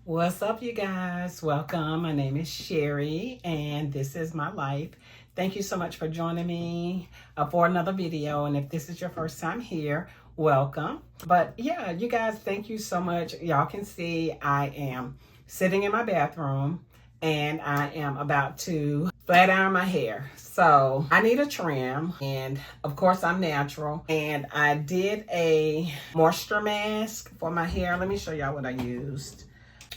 What's up, you guys? Welcome. My name is Sherry, and this is my life. Thank you so much for joining me for another video. And if this is your first time here, welcome. But yeah, you guys, thank you so much. Y'all can see I am sitting in my bathroom, and I am about to flat iron my hair. So I need a trim, and of course I'm natural, and I did a moisture mask for my hair. Let me show y'all what I used.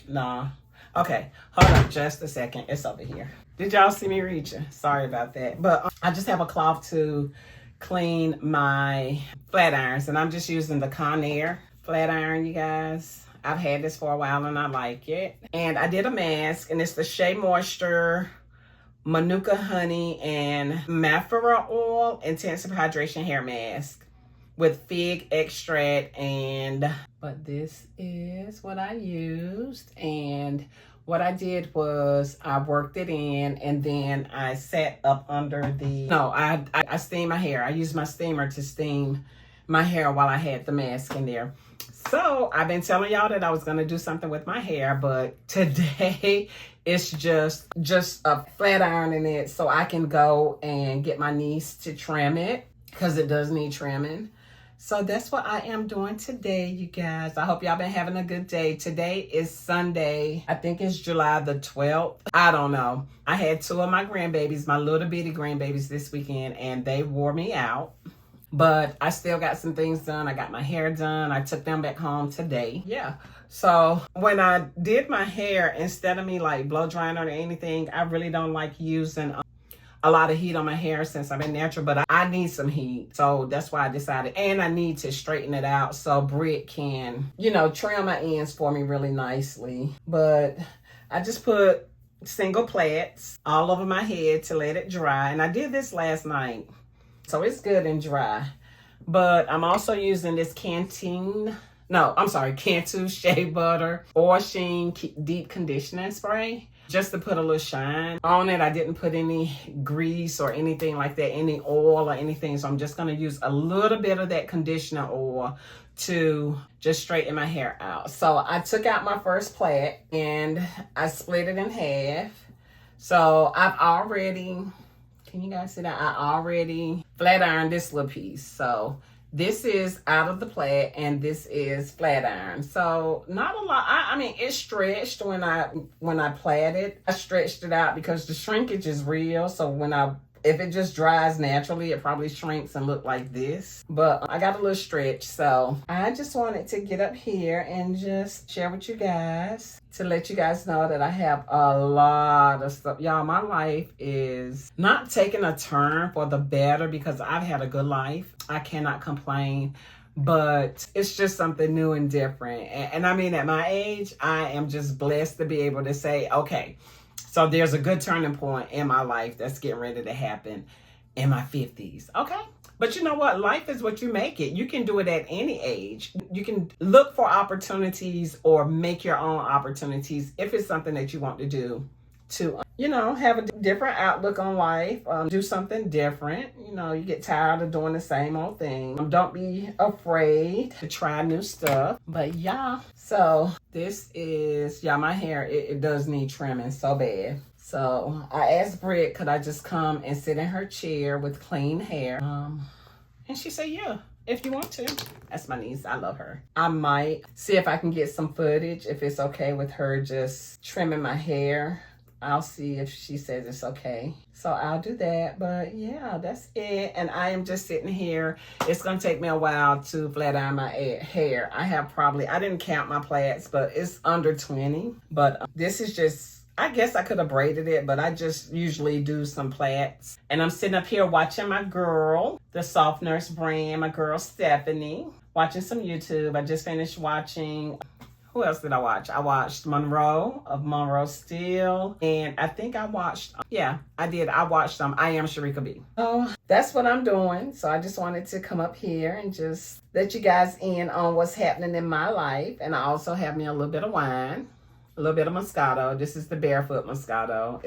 Nah. Okay, hold on just a second. It's over here. Did y'all see me reaching? Sorry about that. But I just have a cloth to clean my flat irons, and I'm just using the Conair flat iron, you guys. I've had this for a while and I like it. And I did a mask, and it's the Shea Moisture Manuka Honey and Maphera Oil Intensive Hydration Hair Mask with fig extract. But this is what I used, and what I did was I worked it in, and then I sat up under I steamed my hair. I used my steamer to steam my hair while I had the mask in there. So I've been telling y'all that I was going to do something with my hair, but today it's just a flat ironing it so I can go and get my niece to trim it, because it does need trimming. So that's what I am doing today, you guys. I hope y'all been having a good day. Today is Sunday. I think it's July the 12th. I don't know. I had two of my grandbabies, my little bitty grandbabies this weekend, and they wore me out. But I still got some things done. I got my hair done. I took them back home today. Yeah. So when I did my hair, instead of me like blow drying or anything, I really don't like using a lot of heat on my hair since I've been natural, but I need some heat. So that's why I decided, and I need to straighten it out so Britt can, trim my ends for me really nicely. But I just put single plaits all over my head to let it dry. And I did this last night, so it's good and dry. But I'm also using this Cantu Shea Butter or Sheen Deep Conditioning Spray, just to put a little shine on it. I didn't put any grease or anything like that, any oil or anything. So I'm just going to use a little bit of that conditioner oil to just straighten my hair out. So I took out my first plait and I split it in half. So can you guys see that? I already flat ironed this little piece. So this is out of the plait and this is flat iron. So not a lot. I mean, it stretched when I plaited. I stretched it out because the shrinkage is real. So if it just dries naturally, it probably shrinks and look like this. But I got a little stretch. So I just wanted to get up here and just share with you guys to let you guys know that I have a lot of stuff. Y'all, my life is not taking a turn for the better because I've had a good life. I cannot complain, but it's just something new and different. And I mean, at my age, I am just blessed to be able to say, okay, so there's a good turning point in my life that's getting ready to happen in my 50s. Okay. But you know what? Life is what you make it. You can do it at any age. You can look for opportunities or make your own opportunities if it's something that you want to do to, have a different outlook on life, do something different. You get tired of doing the same old thing. Don't be afraid to try new stuff. But yeah, so this is, my hair, it does need trimming so bad. So I asked Britt, could I just come and sit in her chair with clean hair? And she said, yeah, if you want to. That's my niece. I love her. I might see if I can get some footage, if it's okay with her just trimming my hair. I'll see if she says it's okay. So I'll do that. But yeah, that's it. And I am just sitting here. It's going to take me a while to flat iron my hair. I didn't count my plaits, but it's under 20. But this is just, I guess I could have braided it, but I just usually do some plaits. And I'm sitting up here watching my girl, the Soft Nurse brand, my girl Stephanie, watching some YouTube. I just finished watching, who else did I watch? I watched Monroe of Monroe Steel. And I think I watched, I watched I Am Sharika B. Oh, that's what I'm doing. So I just wanted to come up here and just let you guys in on what's happening in my life. And I also have me a little bit of wine. A little bit of Moscato. This is the Barefoot Moscato.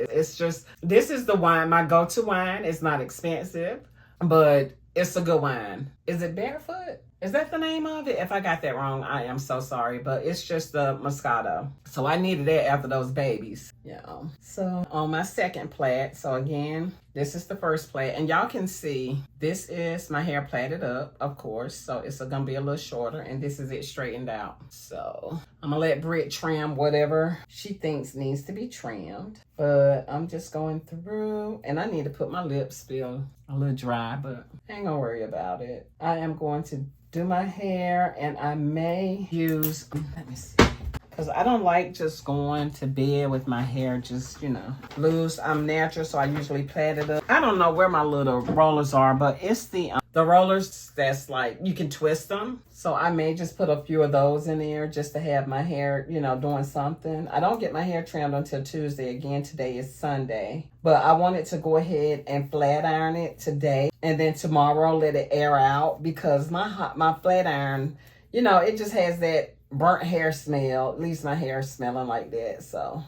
This is the wine, my go-to wine. It's not expensive, but it's a good wine. Is it Barefoot? Is that the name of it? If I got that wrong, I am so sorry. But it's just the Moscato. So I needed that after those babies. Yeah. So on my second plait. So again, this is the first plait. And y'all can see, this is my hair plaited up, of course. So it's going to be a little shorter. And this is it straightened out. So I'm going to let Britt trim whatever she thinks needs to be trimmed. But I'm just going through. And I need to put my lips still a little dry. But I ain't going to worry about it. I am going to do my hair, and I may use, let me see, because I don't like just going to bed with my hair just, you know, loose. I'm natural, so I usually plait it up. I don't know where my little rollers are, but it's the rollers that's like, you can twist them. So I may just put a few of those in there just to have my hair, you know, doing something. I don't get my hair trimmed until Tuesday. Again, today is Sunday. But I wanted to go ahead and flat iron it today. And then tomorrow let it air out, because my flat iron, you know, it just has that burnt hair smell. At least my hair is smelling like that. So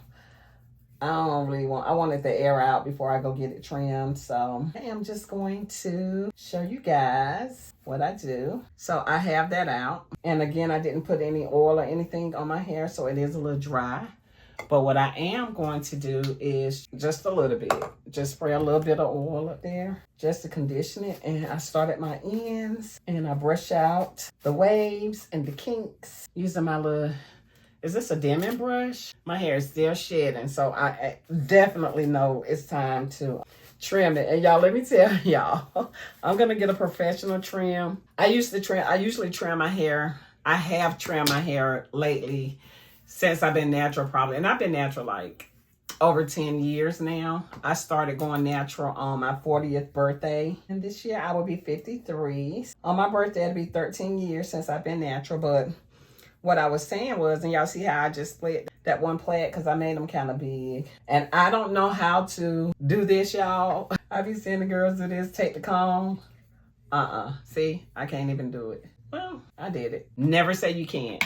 I don't really I want it to air out before I go get it trimmed. So I am just going to show you guys what I do. So I have that out. And again, I didn't put any oil or anything on my hair, so it is a little dry. But what I am going to do is just a little bit. Just spray a little bit of oil up there just to condition it. And I start at my ends and I brush out the waves and the kinks using my little... Is this a Demon brush? My hair is still shedding, so I definitely know it's time to trim it. And y'all, let me tell y'all, I'm gonna get a professional trim. I usually trim my hair. I have trimmed my hair lately since I've been natural probably. And I've been natural like over 10 years now. I started going natural on my 40th birthday. And this year I will be 53. On my birthday, it'll be 13 years since I've been natural, but what I was saying was, and y'all see how I just split that one plait because I made them kind of big. And I don't know how to do this, y'all. I be seeing the girls do this, take the comb. See, I can't even do it. Well, I did it. Never say you can't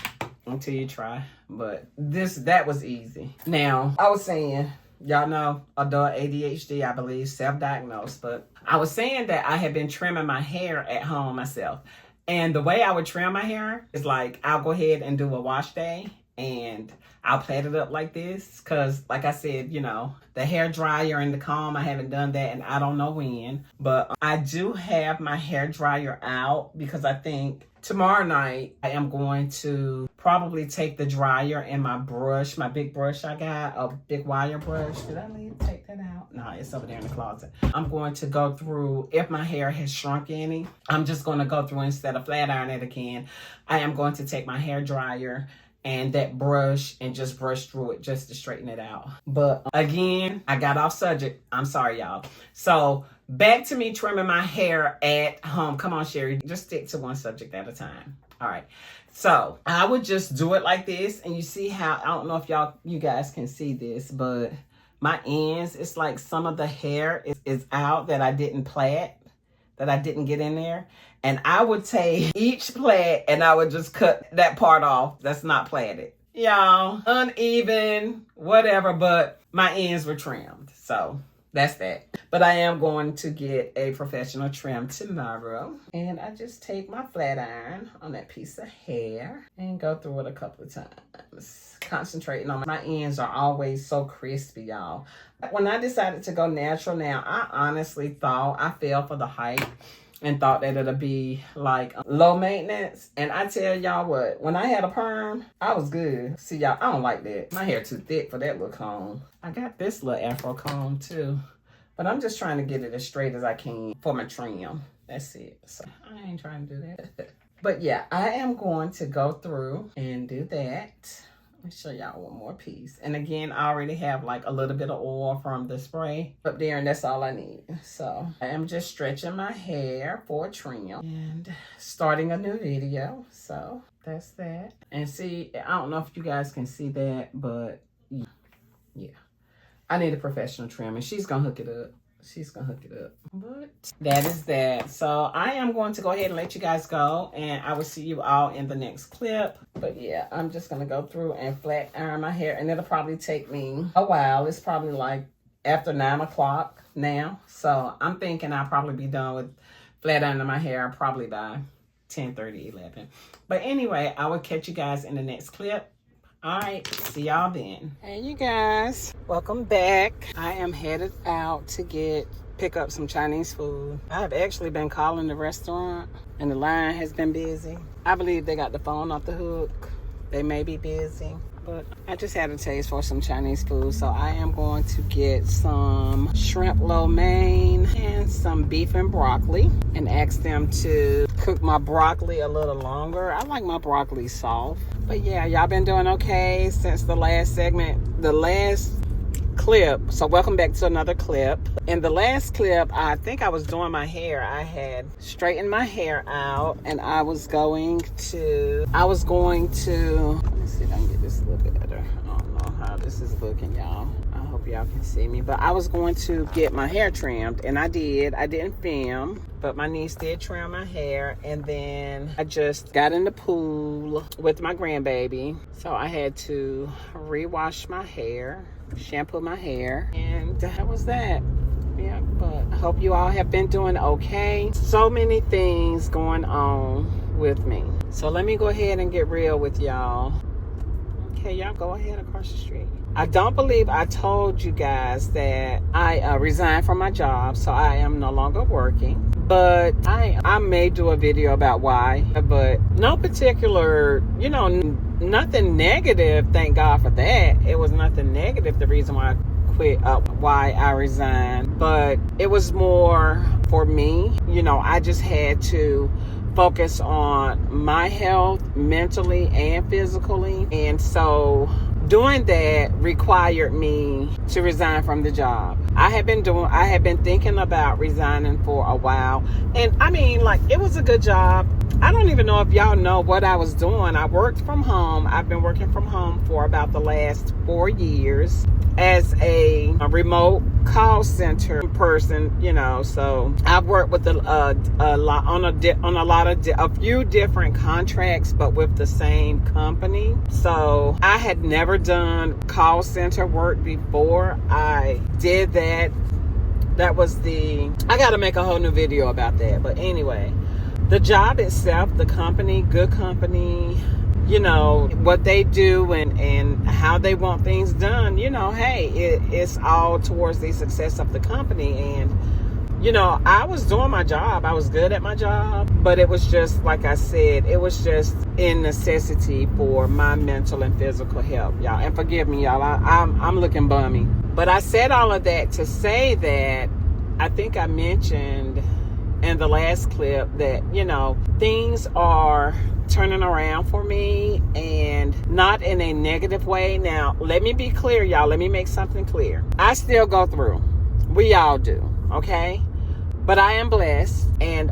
until you try. But that was easy. Now, I was saying, y'all know, adult ADHD, I believe, self-diagnosed. But I was saying that I had been trimming my hair at home myself. And the way I would trim my hair is like, I'll go ahead and do a wash day and I'll plait it up like this. Cause like I said, you know, the hair dryer and the comb, I haven't done that and I don't know when. But I do have my hair dryer out because I think tomorrow night I am going to probably take the dryer and my brush, my big brush I got, a big wire brush. Did I take that out? No, it's over there in the closet. I'm going to go through, if my hair has shrunk any, I'm just going to go through, instead of flat iron it again, I am going to take my hair dryer and that brush and just brush through it just to straighten it out. But again, I got off subject. I'm sorry, y'all. So back to me trimming my hair at home. Come on, Sherry, just stick to one subject at a time. All right. So I would just do it like this. And you see how, I don't know if you guys can see this, but my ends, it's like some of the hair is out that I didn't plait, that I didn't get in there. And I would take each plait and I would just cut that part off that's not plaited. Y'all, uneven, whatever, but my ends were trimmed. So that's that. But I am going to get a professional trim tomorrow. And I just take my flat iron on that piece of hair and go through it a couple of times. Concentrating on my ends are always so crispy, y'all. When I decided to go natural now, I honestly thought I fell for the hype and thought that it'd be like low maintenance. And I tell y'all what, when I had a perm, I was good. See y'all, I don't like that. My hair too thick for that little comb. I got this little afro comb too, but I'm just trying to get it as straight as I can for my trim. That's it. So I ain't trying to do that. But yeah, I am going to go through and do that. Let me show y'all one more piece. And again, I already have like a little bit of oil from the spray up there, and that's all I need. So I am just stretching my hair for a trim and starting a new video. So that's that. And see, I don't know if you guys can see that, but yeah. I need a professional trim and she's gonna hook it up. She's gonna hook it up. But that is that. So I am going to go ahead and let you guys go, and I will see you all in the next clip. But yeah, I'm just gonna go through and flat iron my hair, and it'll probably take me a while. It's probably like after 9 o'clock now. So I'm thinking I'll probably be done with flat ironing my hair probably by 10:30, 11. But anyway, I will catch you guys in the next clip. All right, see y'all then. Hey, you guys, welcome back. I am headed out to pick up some Chinese food. I have actually been calling the restaurant and the line has been busy. I believe they got the phone off the hook. They may be busy, but I just had a taste for some Chinese food. So I am going to get some shrimp lo mein and some beef and broccoli and ask them to cook my broccoli a little longer. I like my broccoli soft. But yeah, y'all been doing okay since the last segment, the last clip. So welcome back to another clip. In the last clip, I think I was doing my hair. I had straightened my hair out and I was going to, let me see if I can get this a little bit better. I don't know how this is looking, y'all. I hope y'all can see me. But I was going to get my hair trimmed and I did. I didn't film, but my niece did trim my hair. And then I just got in the pool with my grandbaby. So I had to rewash my hair, shampoo my hair, and that was that. Yeah, but I hope you all have been doing okay. So many things going on with me. So let me go ahead and get real with y'all. Okay, y'all go ahead across the street. I don't believe I told you guys that I resigned from my job, so I am no longer working. But I may do a video about why, but no particular, nothing negative. Thank God for that. It was nothing negative, the reason why I quit, why I resigned. But it was more for me. I just had to focus on my health mentally and physically. And so doing that required me to resign from the job. I had been thinking about resigning for a while. And I mean, it was a good job. I don't even know if y'all know what I was doing. I worked from home. I've been working from home for about the last 4 years as a remote call center person, so I've worked with a few different contracts, but with the same company. So I had never done call center work before. I did that. I got to make a whole new video about that. But anyway, the job itself, the company, good company, what they do and how they want things done, hey, it's all towards the success of the company. And, I was doing my job. I was good at my job, but it was just, like I said, it was just in necessity for my mental and physical health, y'all. And forgive me, y'all, I'm looking bummy. But I said all of that to say that I think I mentioned in the last clip that, things are turning around for me, and not in a negative way. Now, let me be clear, y'all. Let me make something clear. I still go through. We all do, okay? But I am blessed, and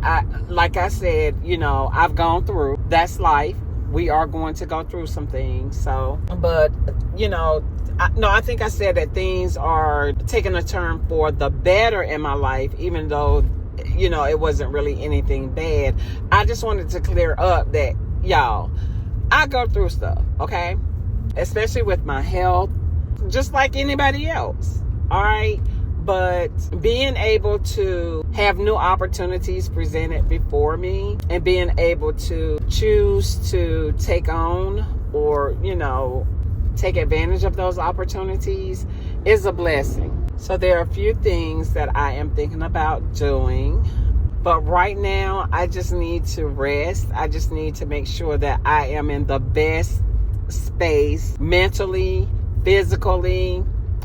like I said, I've gone through. That's life. We are going to go through some things. So, but, I think I said that things are taking a turn for the better in my life, even though it wasn't really anything bad. I just wanted to clear up that, y'all, I go through stuff, okay? Especially with my health, just like anybody else, all right? But being able to have new opportunities presented before me and being able to choose to take on or, take advantage of those opportunities is a blessing. So there are a few things that I am thinking about doing, but right now I just need to rest. I just need to make sure that I am in the best space mentally, physically,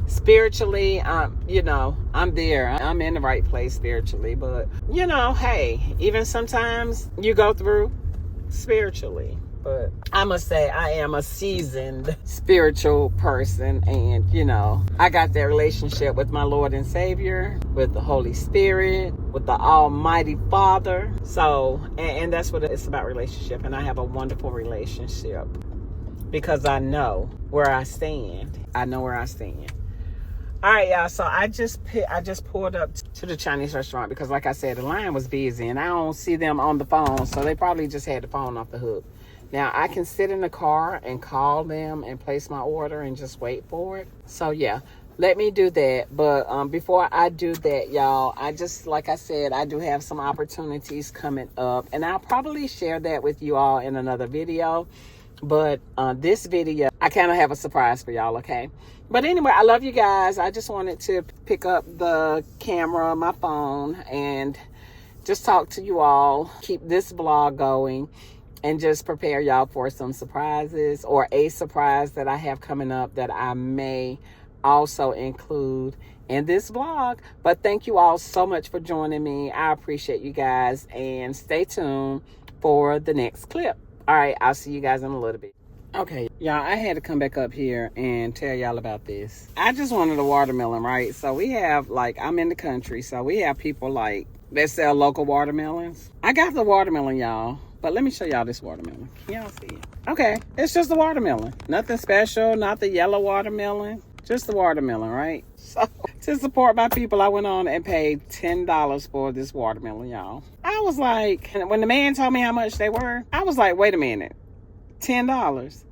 spiritually. I'm there. I'm in the right place spiritually, but hey, even sometimes you go through spiritually. But I must say I am a seasoned spiritual person, and I got that relationship with my Lord and Savior, with the Holy Spirit, with the Almighty Father. So, and that's what it's about, relationship. And I have a wonderful relationship because I know where I stand. I know where I stand. All right, y'all. So I just pulled up to the Chinese restaurant because, like I said, the line was busy and I don't see them on the phone. So they probably just had the phone off the hook. Now I can sit in the car and call them and place my order and just wait for it. So yeah, let me do that. But before I do that, y'all, I just, like I said, I do have some opportunities coming up, and I'll probably share that with you all in another video. But this video, I kind of have a surprise for y'all, okay? But anyway, I love you guys. I just wanted to pick up the camera, my phone, and just talk to you all, keep this vlog going, and just prepare y'all for some surprises, or a surprise that I have coming up that I may also include in this vlog. But thank you all so much for joining me. I appreciate you guys, and stay tuned for the next clip. All right, I'll see you guys in a little bit. Okay, y'all, I had to come back up here and tell y'all about this. I just wanted a watermelon, right? So we have, like, I'm in the country, so we have people like that sell local watermelons. I got the watermelon, y'all, but let me show y'all this watermelon. Can y'all see it? Okay, it's just a watermelon. Nothing special, not the yellow watermelon, just the watermelon, right? So to support my people, I went on and paid $10 for this watermelon, y'all. I was like, when the man told me how much they were, I was like, wait a minute, $10.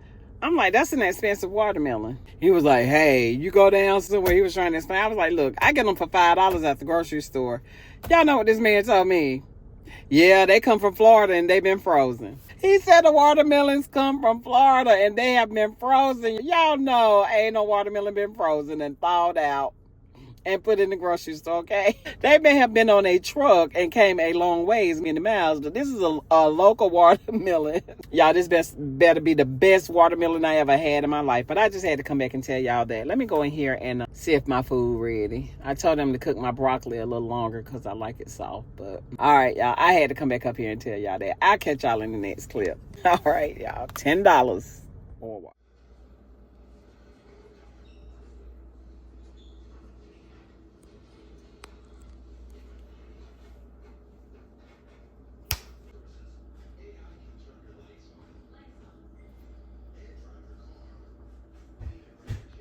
I'm like, that's an expensive watermelon. He was like, hey, you go down somewhere. He was trying to explain. I was like, look, I get them for $5 at the grocery store. Y'all know what this man told me? Yeah, they come from Florida and they've been frozen. He said the watermelons come from Florida and they have been frozen. Y'all know ain't no watermelon been frozen and thawed out and put in the grocery store, okay? They may have been on a truck and came a long ways, many miles, but this is a local watermelon. Y'all, this better be the best watermelon I ever had in my life. But I just had to come back and tell y'all that. Let me go in here and see if my food ready. I told them to cook my broccoli a little longer because I like it soft. But all right, y'all, I had to come back up here and tell y'all that. I'll catch y'all in the next clip. All right, y'all, $10 for a water.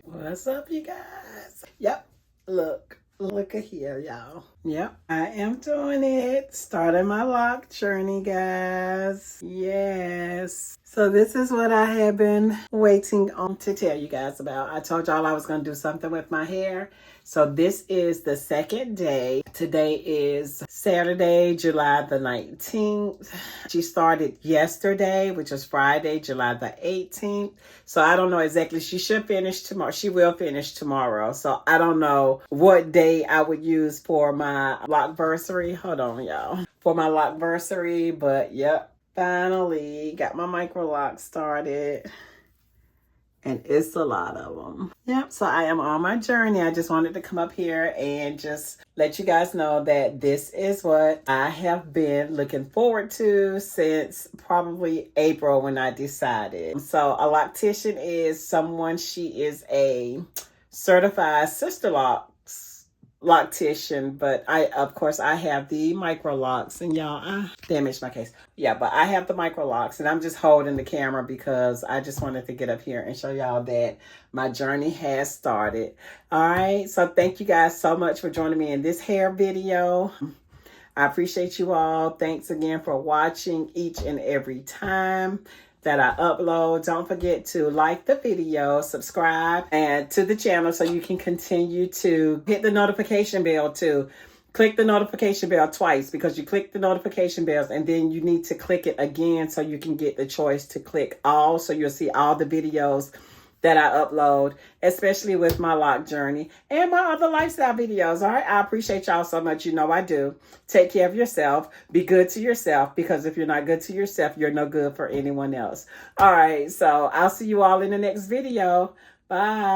What's up, you guys? Yep, look at here, y'all. Yep, I am doing it. Starting my lock journey, guys. Yes. So this is what I have been waiting on to tell you guys about. I told y'all I was going to do something with my hair. So this is the second day. Today is Saturday, July the 19th. She started yesterday, which was Friday, July the 18th. So I don't know exactly. She should finish tomorrow. She will finish tomorrow. So I don't know what day I would use for my lockversary. Hold on, y'all. For my lockversary. But yep. Finally got my Micro-Locs started, and it's a lot of them. Yep, so I am on my journey. I just wanted to come up here and just let you guys know that this is what I have been looking forward to since probably April when I decided. So a loctician is someone, she is a certified sister loctician, but of course I have the Micro-Locs, and y'all, I damaged my case. Yeah, but I have the Micro-Locs, and I'm just holding the camera because I just wanted to get up here and show y'all that my journey has started. All right, so thank you guys so much for joining me in this hair video. I appreciate you all. Thanks again for watching each and every time that I upload. Don't forget to like the video, subscribe and to the channel so you can continue to hit the notification bell too. Click the notification bell twice, because you click the notification bells and then you need to click it again so you can get the choice to click all, so you'll see all the videos that I upload, especially with my lock journey and my other lifestyle videos. All right, I appreciate y'all so much. You know I do. Take care of yourself. Be good to yourself, because if you're not good to yourself, you're no good for anyone else. All right, so I'll see you all in the next video. Bye.